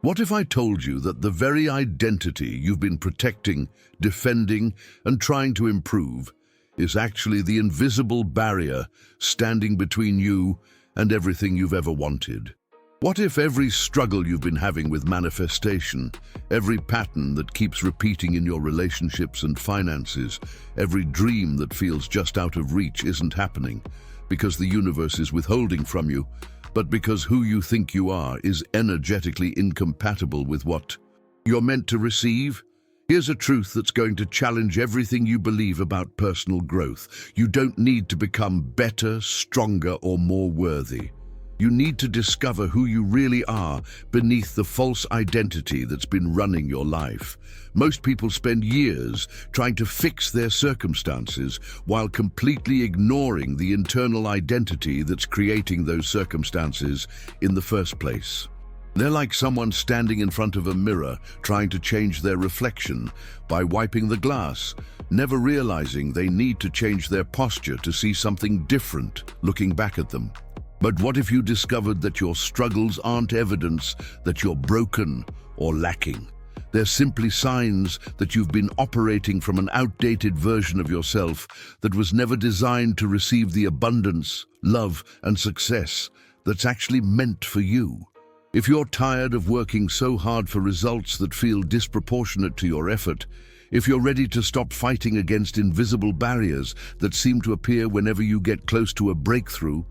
What if I told you that the very identity you've been protecting, defending, and trying to improve is actually the invisible barrier standing between you and everything you've ever wanted? What if every struggle you've been having with manifestation, every pattern that keeps repeating in your relationships and finances, every dream that feels just out of reach isn't happening because the universe is withholding from you, but because who you think you are is energetically incompatible with what you're meant to receive? Here's a truth that's going to challenge everything you believe about personal growth. You don't need to become better, stronger, or more worthy. You need to discover who you really are beneath the false identity that's been running your life. Most people spend years trying to fix their circumstances while completely ignoring the internal identity that's creating those circumstances in the first place. They're like someone standing in front of a mirror trying to change their reflection by wiping the glass, never realizing they need to change their posture to see something different looking back at them. But what if you discovered that your struggles aren't evidence that you're broken or lacking? They're simply signs that you've been operating from an outdated version of yourself that was never designed to receive the abundance, love, and success that's actually meant for you. If you're tired of working so hard for results that feel disproportionate to your effort, if you're ready to stop fighting against invisible barriers that seem to appear whenever you get close to a breakthrough,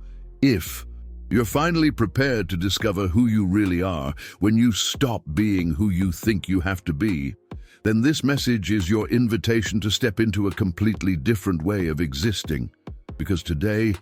if you're finally prepared to discover who you really are when you stop being who you think you have to be, then this message is your invitation to step into a completely different way of existing. Because today,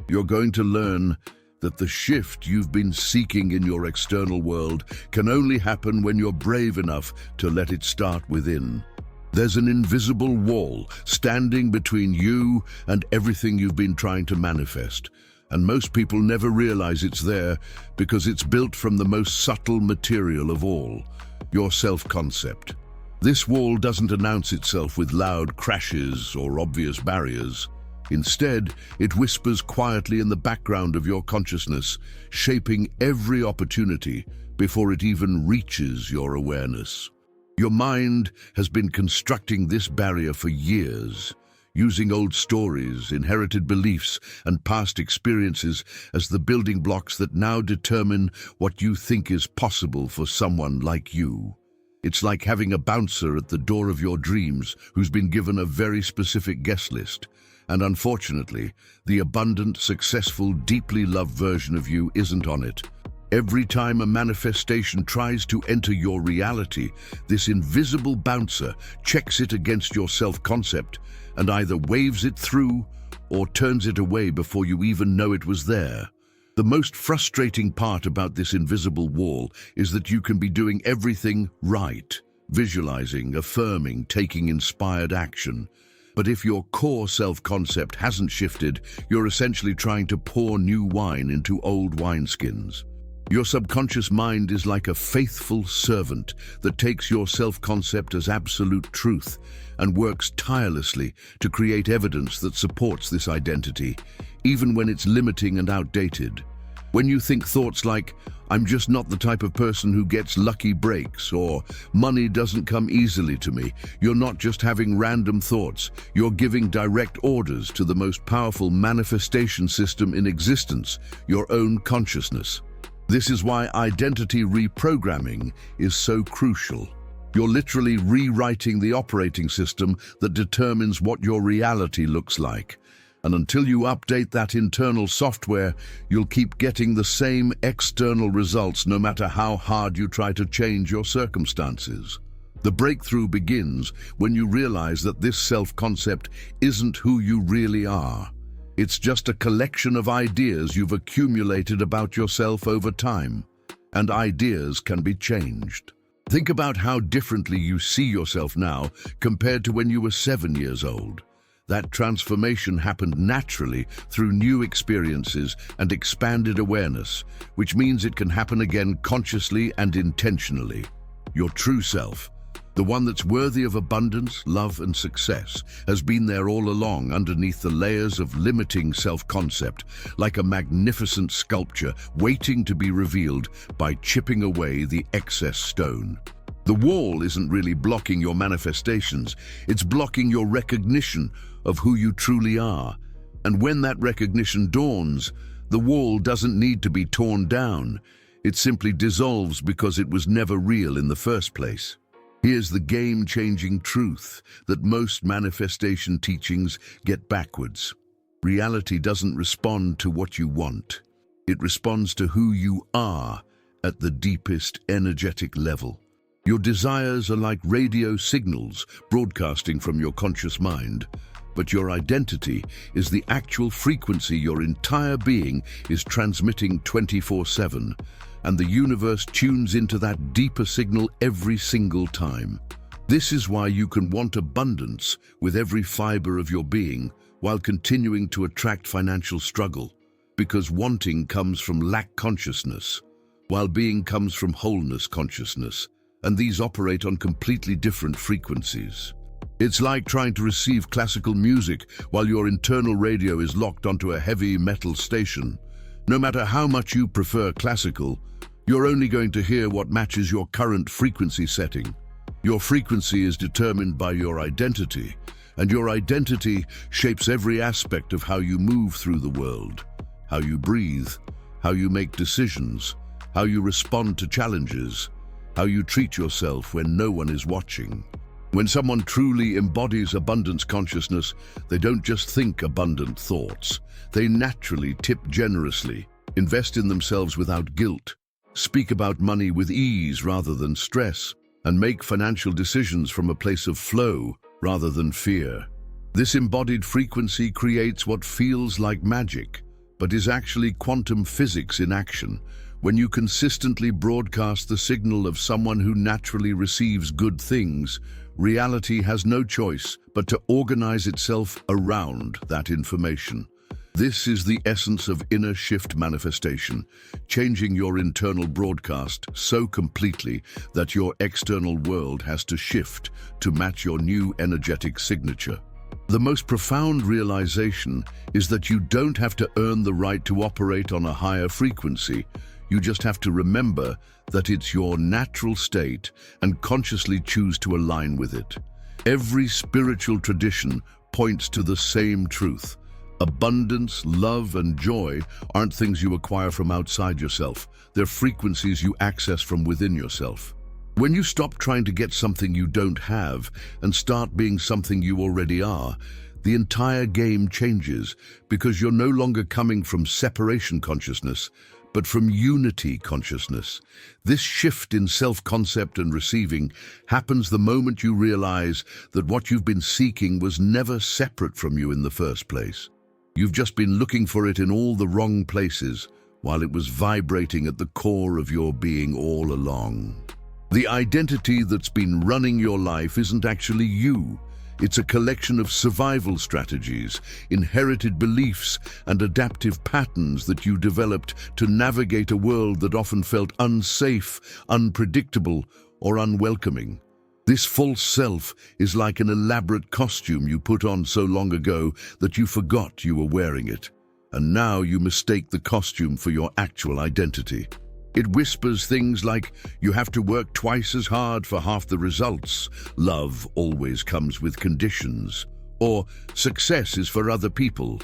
you're going to learn that the shift you've been seeking in your external world can only happen when you're brave enough to let it start within. There's an invisible wall standing between you and everything you've been trying to manifest. And most people never realize it's there because it's built from the most subtle material of all, your self-concept. This wall doesn't announce itself with loud crashes or obvious barriers. Instead, it whispers quietly in the background of your consciousness, shaping every opportunity before it even reaches your awareness. Your mind has been constructing this barrier for years, using old stories, inherited beliefs, and past experiences as the building blocks that now determine what you think is possible for someone like you. It's like having a bouncer at the door of your dreams who's been given a very specific guest list. And unfortunately, the abundant, successful, deeply loved version of you isn't on it. Every time a manifestation tries to enter your reality, this invisible bouncer checks it against your self-concept and either waves it through or turns it away before you even know it was there. The most frustrating part about this invisible wall is that you can be doing everything right, visualizing, affirming, taking inspired action. But if your core self-concept hasn't shifted, you're essentially trying to pour new wine into old wineskins. Your subconscious mind is like a faithful servant that takes your self-concept as absolute truth and works tirelessly to create evidence that supports this identity, even when it's limiting and outdated. When you think thoughts like, "I'm just not the type of person who gets lucky breaks," or "money doesn't come easily to me," you're not just having random thoughts, you're giving direct orders to the most powerful manifestation system in existence, your own consciousness. This is why identity reprogramming is so crucial. You're literally rewriting the operating system that determines what your reality looks like. And until you update that internal software, you'll keep getting the same external results no matter how hard you try to change your circumstances. The breakthrough begins when you realize that this self-concept isn't who you really are. It's just a collection of ideas you've accumulated about yourself over time, and ideas can be changed. Think about how differently you see yourself now compared to when you were 7 years old. That transformation happened naturally through new experiences and expanded awareness, which means it can happen again consciously and intentionally. Your true self, The one that's worthy of abundance, love, and success has been there all along underneath the layers of limiting self-concept, like a magnificent sculpture waiting to be revealed by chipping away the excess stone. The wall isn't really blocking your manifestations, it's blocking your recognition of who you truly are. And when that recognition dawns, the wall doesn't need to be torn down. It simply dissolves because it was never real in the first place. Here's the game-changing truth that most manifestation teachings get backwards. Reality doesn't respond to what you want. It responds to who you are at the deepest energetic level. Your desires are like radio signals broadcasting from your conscious mind, but your identity is the actual frequency your entire being is transmitting 24/7, and the universe tunes into that deeper signal every single time. This is why you can want abundance with every fiber of your being while continuing to attract financial struggle, because wanting comes from lack consciousness, while being comes from wholeness consciousness, and these operate on completely different frequencies. It's like trying to receive classical music while your internal radio is locked onto a heavy metal station. No matter how much you prefer classical, you're only going to hear what matches your current frequency setting. Your frequency is determined by your identity, and your identity shapes every aspect of how you move through the world, how you breathe, how you make decisions, how you respond to challenges, how you treat yourself when no one is watching. When someone truly embodies abundance consciousness, they don't just think abundant thoughts. They naturally tip generously, invest in themselves without guilt, speak about money with ease rather than stress, and make financial decisions from a place of flow rather than fear. This embodied frequency creates what feels like magic, but is actually quantum physics in action. When you consistently broadcast the signal of someone who naturally receives good things, reality has no choice but to organize itself around that information. This is the essence of inner shift manifestation, changing your internal broadcast so completely that your external world has to shift to match your new energetic signature. The most profound realization is that you don't have to earn the right to operate on a higher frequency. You just have to remember that it's your natural state and consciously choose to align with it. Every spiritual tradition points to the same truth. Abundance, love, and joy aren't things you acquire from outside yourself. They're frequencies you access from within yourself. When you stop trying to get something you don't have and start being something you already are, the entire game changes, because you're no longer coming from separation consciousness, but from unity consciousness. This shift in self-concept and receiving happens the moment you realize that what you've been seeking was never separate from you in the first place. You've just been looking for it in all the wrong places, while it was vibrating at the core of your being all along. The identity that's been running your life isn't actually you. It's a collection of survival strategies, inherited beliefs, and adaptive patterns that you developed to navigate a world that often felt unsafe, unpredictable, or unwelcoming. This false self is like an elaborate costume you put on so long ago that you forgot you were wearing it, and now you mistake the costume for your actual identity. It whispers things like, you have to work twice as hard for half the results, love always comes with conditions, or success is for other people.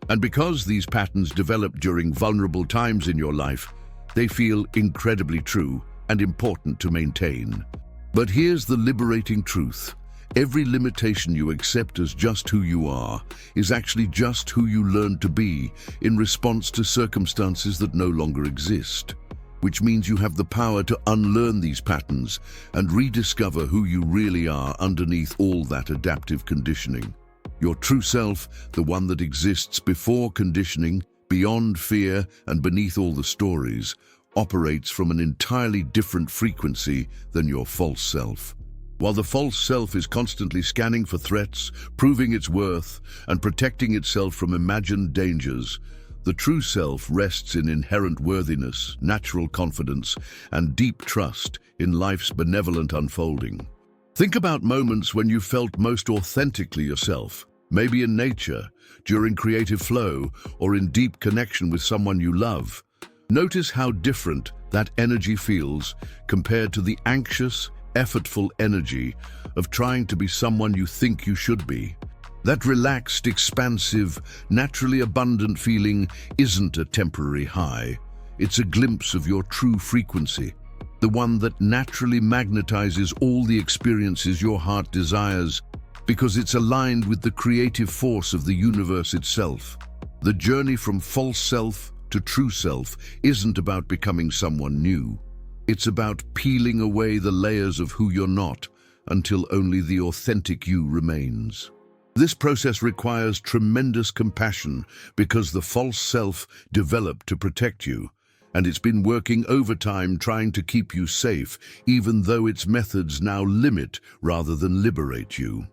And because these patterns develop during vulnerable times in your life, they feel incredibly true and important to maintain. But here's the liberating truth. Every limitation you accept as just who you are is actually just who you learned to be in response to circumstances that no longer exist. Which means you have the power to unlearn these patterns and rediscover who you really are underneath all that adaptive conditioning. Your true self, the one that exists before conditioning, beyond fear, and beneath all the stories, operates from an entirely different frequency than your false self. While the false self is constantly scanning for threats, proving its worth, and protecting itself from imagined dangers, the true self rests in inherent worthiness, natural confidence, and deep trust in life's benevolent unfolding. Think about moments when you felt most authentically yourself, maybe in nature, during creative flow, or in deep connection with someone you love. Notice how different that energy feels compared to the anxious, effortful energy of trying to be someone you think you should be. That relaxed, expansive, naturally abundant feeling isn't a temporary high. It's a glimpse of your true frequency, the one that naturally magnetizes all the experiences your heart desires because it's aligned with the creative force of the universe itself. The journey from false self to true self isn't about becoming someone new. It's about peeling away the layers of who you're not until only the authentic you remains. This process requires tremendous compassion because the false self developed to protect you, and it's been working overtime trying to keep you safe, even though its methods now limit rather than liberate you.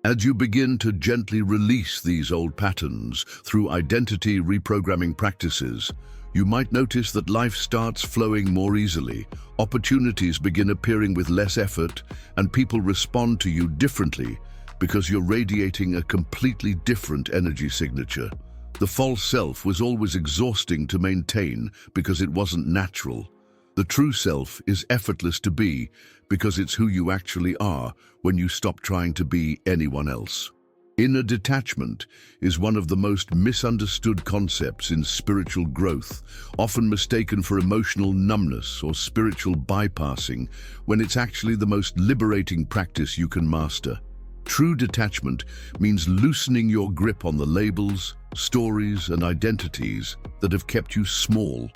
As you begin to gently release these old patterns through identity reprogramming practices, you might notice that life starts flowing more easily, opportunities begin appearing with less effort, and people respond to you differently because you're radiating a completely different energy signature. The false self was always exhausting to maintain because it wasn't natural. The true self is effortless to be because it's who you actually are when you stop trying to be anyone else. Inner detachment is one of the most misunderstood concepts in spiritual growth, often mistaken for emotional numbness or spiritual bypassing, when it's actually the most liberating practice you can master. True detachment means loosening your grip on the labels, stories, and identities that have kept you small,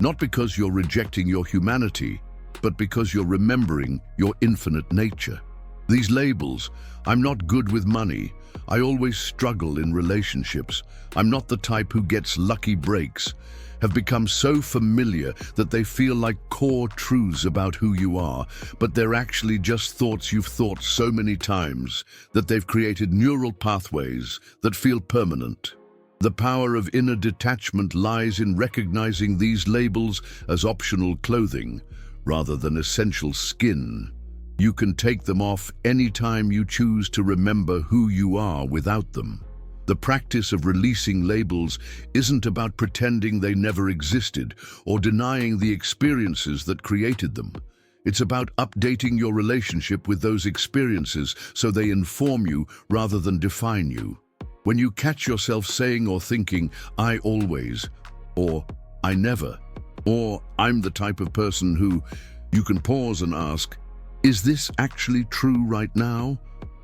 not because you're rejecting your humanity, but because you're remembering your infinite nature. These labels, I'm not good with money, I always struggle in relationships, I'm not the type who gets lucky breaks, have become so familiar that they feel like core truths about who you are, but they're actually just thoughts you've thought so many times that they've created neural pathways that feel permanent. The power of inner detachment lies in recognizing these labels as optional clothing rather than essential skin. You can take them off anytime you choose to remember who you are without them. The practice of releasing labels isn't about pretending they never existed or denying the experiences that created them. It's about updating your relationship with those experiences so they inform you rather than define you. When you catch yourself saying or thinking, I always, or I never, or I'm the type of person who, you can pause and ask, is this actually true right now?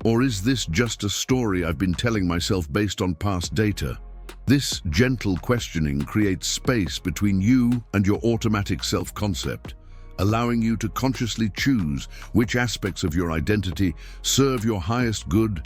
Or is this just a story I've been telling myself based on past data? This gentle questioning creates space between you and your automatic self-concept, allowing you to consciously choose which aspects of your identity serve your highest good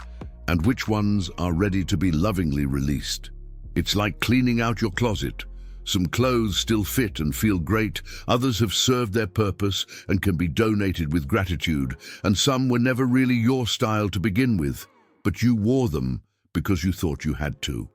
and which ones are ready to be lovingly released. It's like cleaning out your closet. Some clothes still fit and feel great, others have served their purpose and can be donated with gratitude, and some were never really your style to begin with, but you wore them because you thought you had to.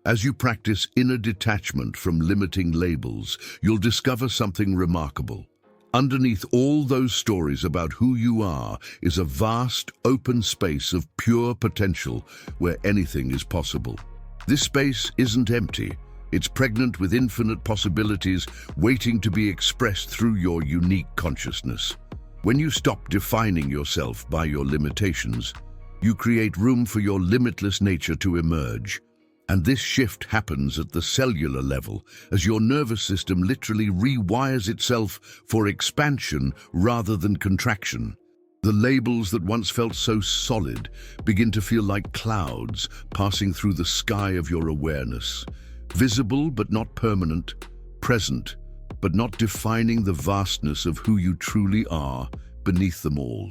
As you practice inner detachment from limiting labels, you'll discover something remarkable. Underneath all those stories about who you are is a vast, open space of pure potential where anything is possible. This space isn't empty. It's pregnant with infinite possibilities waiting to be expressed through your unique consciousness. When you stop defining yourself by your limitations, you create room for your limitless nature to emerge. And this shift happens at the cellular level as your nervous system literally rewires itself for expansion rather than contraction. The labels that once felt so solid begin to feel like clouds passing through the sky of your awareness. Visible but not permanent, present but not defining the vastness of who you truly are beneath them all.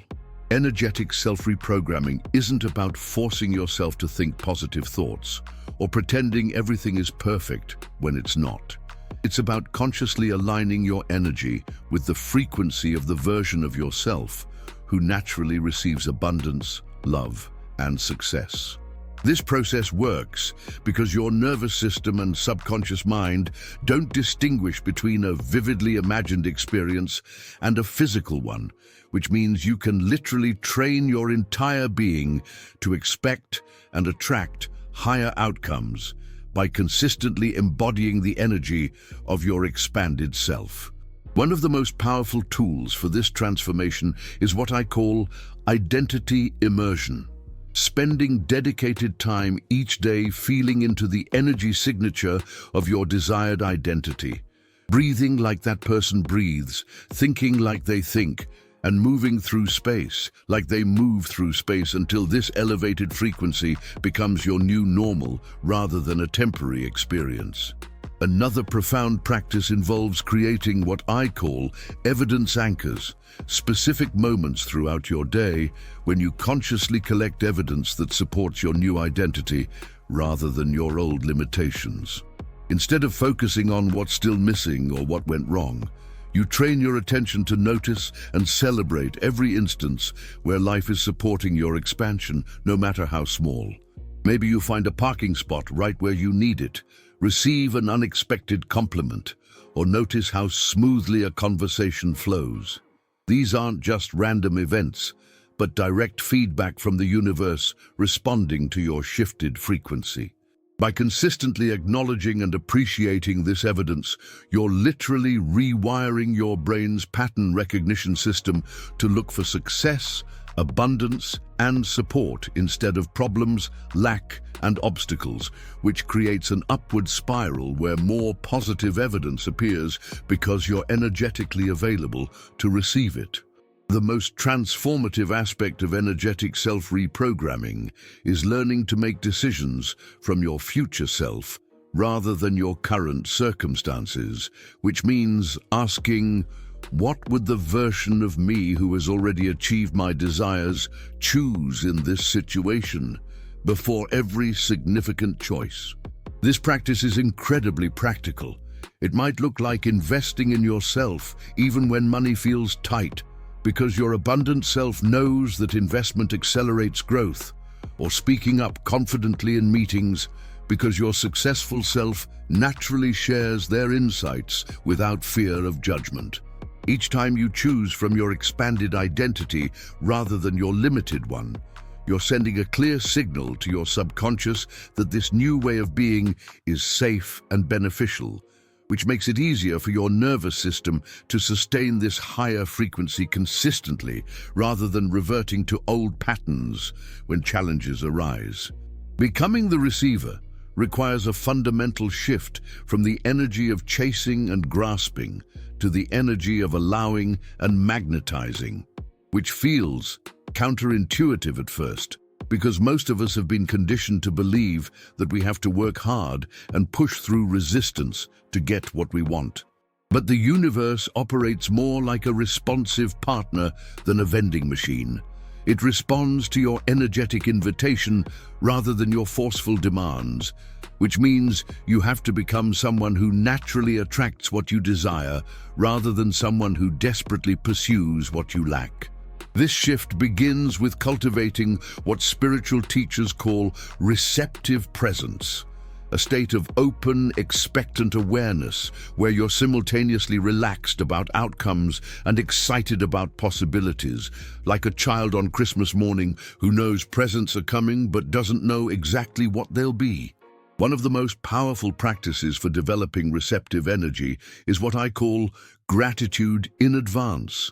Energetic self-reprogramming isn't about forcing yourself to think positive thoughts or pretending everything is perfect when it's not. It's about consciously aligning your energy with the frequency of the version of yourself who naturally receives abundance, love, and success. This process works because your nervous system and subconscious mind don't distinguish between a vividly imagined experience and a physical one, which means you can literally train your entire being to expect and attract higher outcomes by consistently embodying the energy of your expanded self. One of the most powerful tools for this transformation is what I call identity immersion. Spending dedicated time each day feeling into the energy signature of your desired identity. Breathing like that person breathes, thinking like they think, and moving through space like they move through space until this elevated frequency becomes your new normal rather than a temporary experience. Another profound practice involves creating what I call evidence anchors, specific moments throughout your day when you consciously collect evidence that supports your new identity rather than your old limitations. Instead of focusing on what's still missing or what went wrong, you train your attention to notice and celebrate every instance where life is supporting your expansion, no matter how small. Maybe you find a parking spot right where you need it, receive an unexpected compliment, or notice how smoothly a conversation flows. These aren't just random events, but direct feedback from the universe responding to your shifted frequency. By consistently acknowledging and appreciating this evidence, you're literally rewiring your brain's pattern recognition system to look for success, abundance, and support instead of problems, lack, and obstacles, which creates an upward spiral where more positive evidence appears because you're energetically available to receive it. The most transformative aspect of energetic self-reprogramming is learning to make decisions from your future self rather than your current circumstances, which means asking, what would the version of me who has already achieved my desires choose in this situation before every significant choice? This practice is incredibly practical. It might look like investing in yourself even when money feels tight, because your abundant self knows that investment accelerates growth, or speaking up confidently in meetings because your successful self naturally shares their insights without fear of judgment. Each time you choose from your expanded identity rather than your limited one, you're sending a clear signal to your subconscious that this new way of being is safe and beneficial, which makes it easier for your nervous system to sustain this higher frequency consistently rather than reverting to old patterns when challenges arise. Becoming the receiver requires a fundamental shift from the energy of chasing and grasping to the energy of allowing and magnetizing, which feels counterintuitive at first, because most of us have been conditioned to believe that we have to work hard and push through resistance to get what we want. But the universe operates more like a responsive partner than a vending machine. It responds to your energetic invitation rather than your forceful demands, which means you have to become someone who naturally attracts what you desire rather than someone who desperately pursues what you lack. This shift begins with cultivating what spiritual teachers call receptive presence, a state of open, expectant awareness where you're simultaneously relaxed about outcomes and excited about possibilities, like a child on Christmas morning who knows presents are coming but doesn't know exactly what they'll be. One of the most powerful practices for developing receptive energy is what I call gratitude in advance.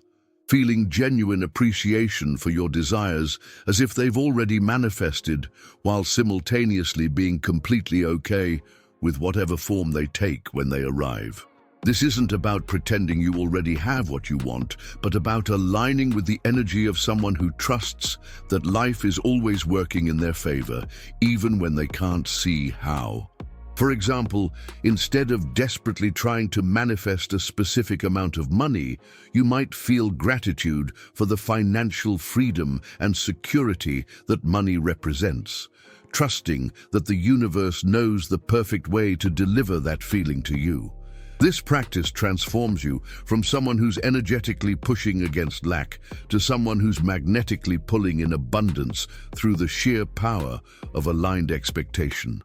Feeling genuine appreciation for your desires as if they've already manifested, while simultaneously being completely okay with whatever form they take when they arrive. This isn't about pretending you already have what you want, but about aligning with the energy of someone who trusts that life is always working in their favor, even when they can't see how. For example, instead of desperately trying to manifest a specific amount of money, you might feel gratitude for the financial freedom and security that money represents, trusting that the universe knows the perfect way to deliver that feeling to you. This practice transforms you from someone who's energetically pushing against lack to someone who's magnetically pulling in abundance through the sheer power of aligned expectation.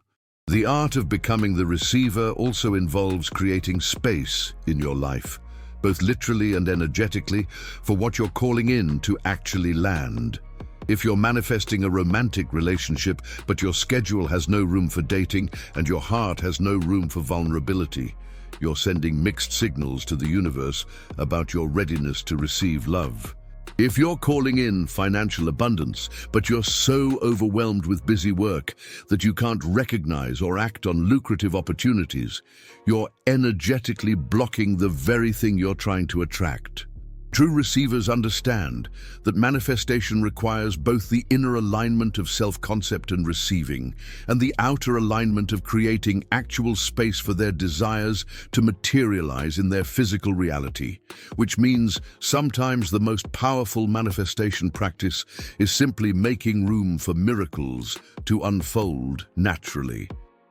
The art of becoming the receiver also involves creating space in your life, both literally and energetically, for what you're calling in to actually land. If you're manifesting a romantic relationship, but your schedule has no room for dating and your heart has no room for vulnerability, you're sending mixed signals to the universe about your readiness to receive love. If you're calling in financial abundance, but you're so overwhelmed with busy work that you can't recognize or act on lucrative opportunities, you're energetically blocking the very thing you're trying to attract. True receivers understand that manifestation requires both the inner alignment of self-concept and receiving, and the outer alignment of creating actual space for their desires to materialize in their physical reality, which means sometimes the most powerful manifestation practice is simply making room for miracles to unfold naturally.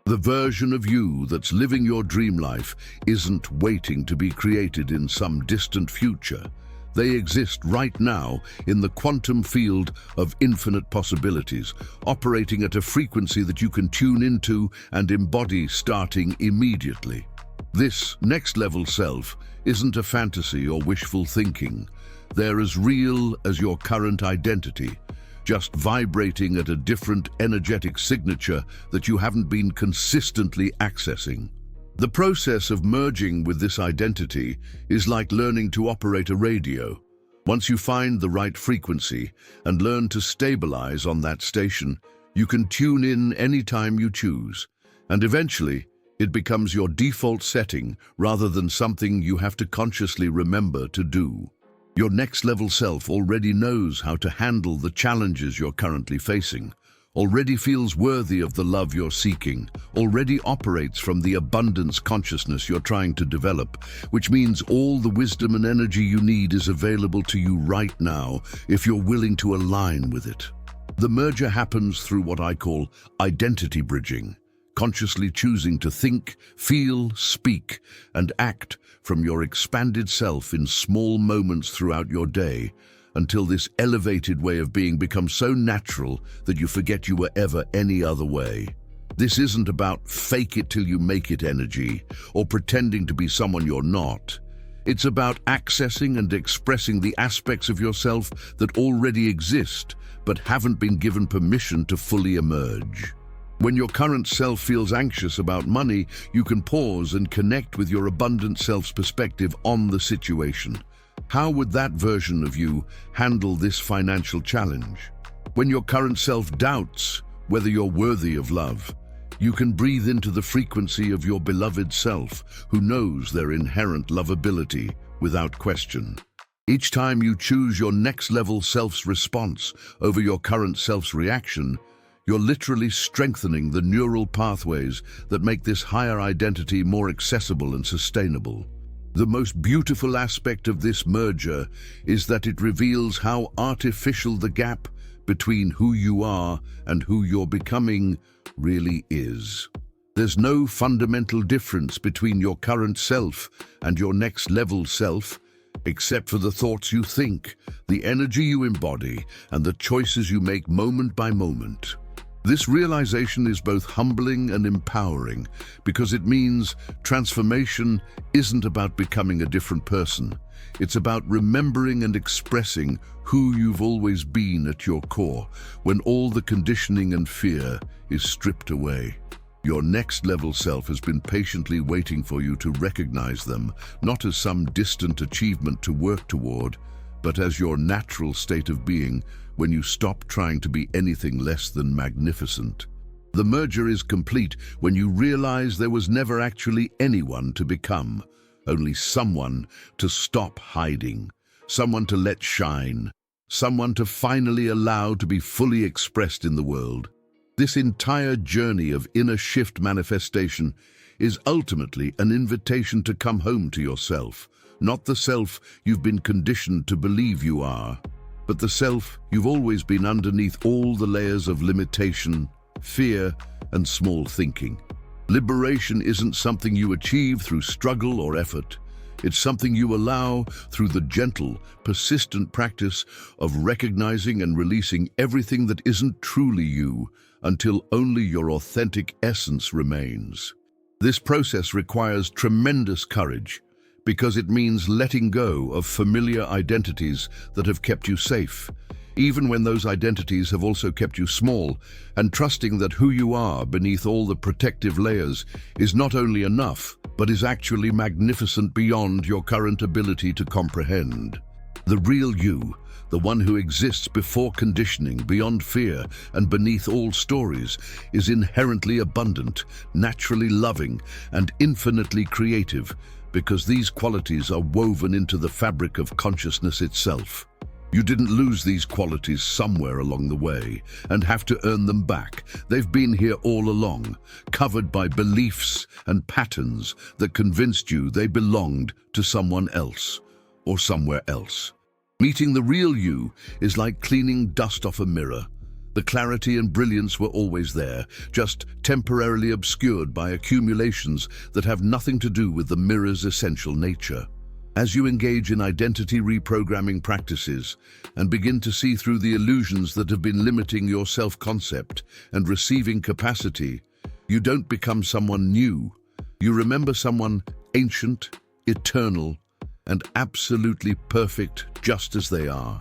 The version of you that's living your dream life isn't waiting to be created in some distant future. They exist right now in the quantum field of infinite possibilities, operating at a frequency that you can tune into and embody starting immediately. This next-level self isn't a fantasy or wishful thinking. They're as real as your current identity, just vibrating at a different energetic signature that you haven't been consistently accessing. The process of merging with this identity is like learning to operate a radio. Once you find the right frequency and learn to stabilize on that station, you can tune in anytime you choose, and eventually it becomes your default setting rather than something you have to consciously remember to do. Your next-level self already knows how to handle the challenges you're currently facing, already feels worthy of the love you're seeking, already operates from the abundance consciousness you're trying to develop, which means all the wisdom and energy you need is available to you right now if you're willing to align with it. The merger happens through what I call identity bridging, consciously choosing to think, feel, speak, and act from your expanded self in small moments throughout your day, until this elevated way of being becomes so natural that you forget you were ever any other way. This isn't about fake it till you make it energy, or pretending to be someone you're not. It's about accessing and expressing the aspects of yourself that already exist, but haven't been given permission to fully emerge. When your current self feels anxious about money, you can pause and connect with your abundant self's perspective on the situation. How would that version of you handle this financial challenge? When your current self doubts whether you're worthy of love, you can breathe into the frequency of your beloved self, who knows their inherent lovability without question. Each time you choose your next-level self's response over your current self's reaction, you're literally strengthening the neural pathways that make this higher identity more accessible and sustainable. The most beautiful aspect of this merger is that it reveals how artificial the gap between who you are and who you're becoming really is. There's no fundamental difference between your current self and your next-level self, except for the thoughts you think, the energy you embody, and the choices you make moment by moment. This realization is both humbling and empowering because it means transformation isn't about becoming a different person. It's about remembering and expressing who you've always been at your core when all the conditioning and fear is stripped away. Your next-level self has been patiently waiting for you to recognize them, not as some distant achievement to work toward, but as your natural state of being when you stop trying to be anything less than magnificent. The merger is complete when you realize there was never actually anyone to become, only someone to stop hiding, someone to let shine, someone to finally allow to be fully expressed in the world. This entire journey of inner shift manifestation is ultimately an invitation to come home to yourself, not the self you've been conditioned to believe you are, but the self you've always been underneath all the layers of limitation, fear, and small thinking. Liberation isn't something you achieve through struggle or effort. It's something you allow through the gentle, persistent practice of recognizing and releasing everything that isn't truly you until only your authentic essence remains. This process requires tremendous courage because it means letting go of familiar identities that have kept you safe, even when those identities have also kept you small, and trusting that who you are beneath all the protective layers is not only enough, but is actually magnificent beyond your current ability to comprehend. The real you, the one who exists before conditioning, beyond fear, and beneath all stories, is inherently abundant, naturally loving, and infinitely creative, because these qualities are woven into the fabric of consciousness itself. You didn't lose these qualities somewhere along the way and have to earn them back. They've been here all along, covered by beliefs and patterns that convinced you they belonged to someone else or somewhere else. Meeting the real you is like cleaning dust off a mirror. The clarity and brilliance were always there, just temporarily obscured by accumulations that have nothing to do with the mirror's essential nature. As you engage in identity reprogramming practices and begin to see through the illusions that have been limiting your self-concept and receiving capacity, you don't become someone new. You remember someone ancient, eternal, and absolutely perfect just as they are.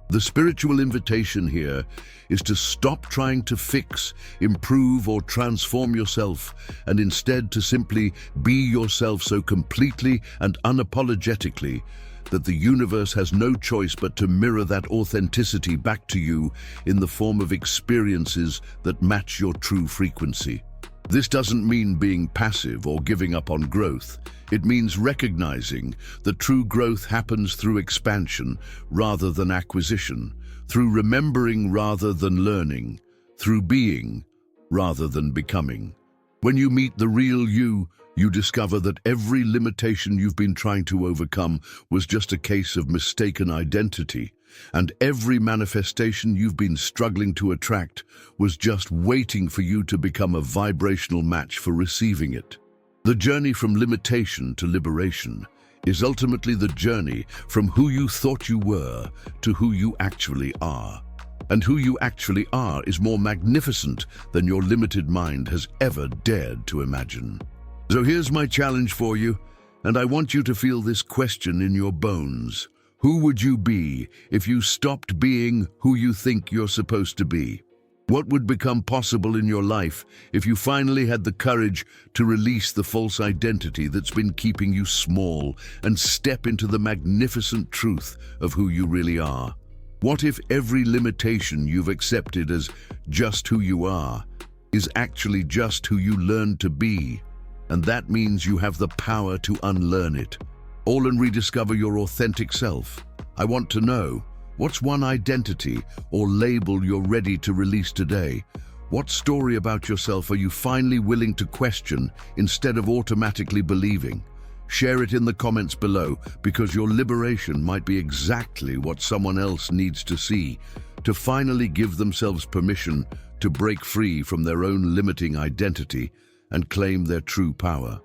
The spiritual invitation here is to stop trying to fix, improve, or transform yourself, and instead to simply be yourself so completely and unapologetically that the universe has no choice but to mirror that authenticity back to you in the form of experiences that match your true frequency. This doesn't mean being passive or giving up on growth. It means recognizing that true growth happens through expansion rather than acquisition, through remembering rather than learning, through being rather than becoming. When you meet the real you, you discover that every limitation you've been trying to overcome was just a case of mistaken identity, and every manifestation you've been struggling to attract was just waiting for you to become a vibrational match for receiving it. The journey from limitation to liberation is ultimately the journey from who you thought you were to who you actually are. And who you actually are is more magnificent than your limited mind has ever dared to imagine. So here's my challenge for you, and I want you to feel this question in your bones. Who would you be if you stopped being who you think you're supposed to be? What would become possible in your life if you finally had the courage to release the false identity that's been keeping you small and step into the magnificent truth of who you really are? What if every limitation you've accepted as just who you are is actually just who you learned to be? And that means you have the power to unlearn it, all and rediscover your authentic self. I want to know, what's one identity or label you're ready to release today? What story about yourself are you finally willing to question instead of automatically believing? Share it in the comments below, because your liberation might be exactly what someone else needs to see to finally give themselves permission to break free from their own limiting identity and claim their true power.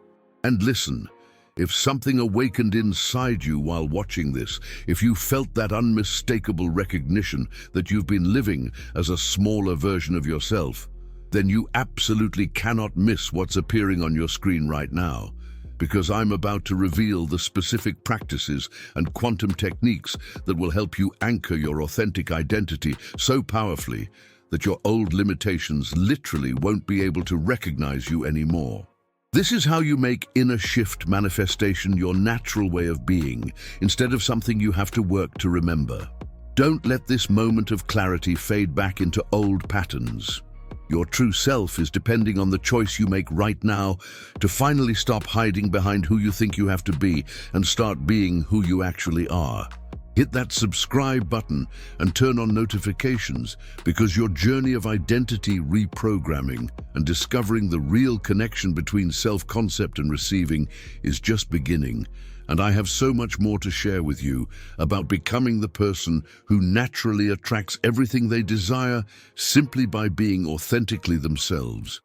And listen, if something awakened inside you while watching this, if you felt that unmistakable recognition that you've been living as a smaller version of yourself, then you absolutely cannot miss what's appearing on your screen right now, because I'm about to reveal the specific practices and quantum techniques that will help you anchor your authentic identity so powerfully that your old limitations literally won't be able to recognize you anymore. This is how you make inner shift manifestation your natural way of being, instead of something you have to work to remember. Don't let this moment of clarity fade back into old patterns. Your true self is depending on the choice you make right now to finally stop hiding behind who you think you have to be and start being who you actually are. Hit that subscribe button and turn on notifications, because your journey of identity reprogramming and discovering the real connection between self-concept and receiving is just beginning. And I have so much more to share with you about becoming the person who naturally attracts everything they desire simply by being authentically themselves.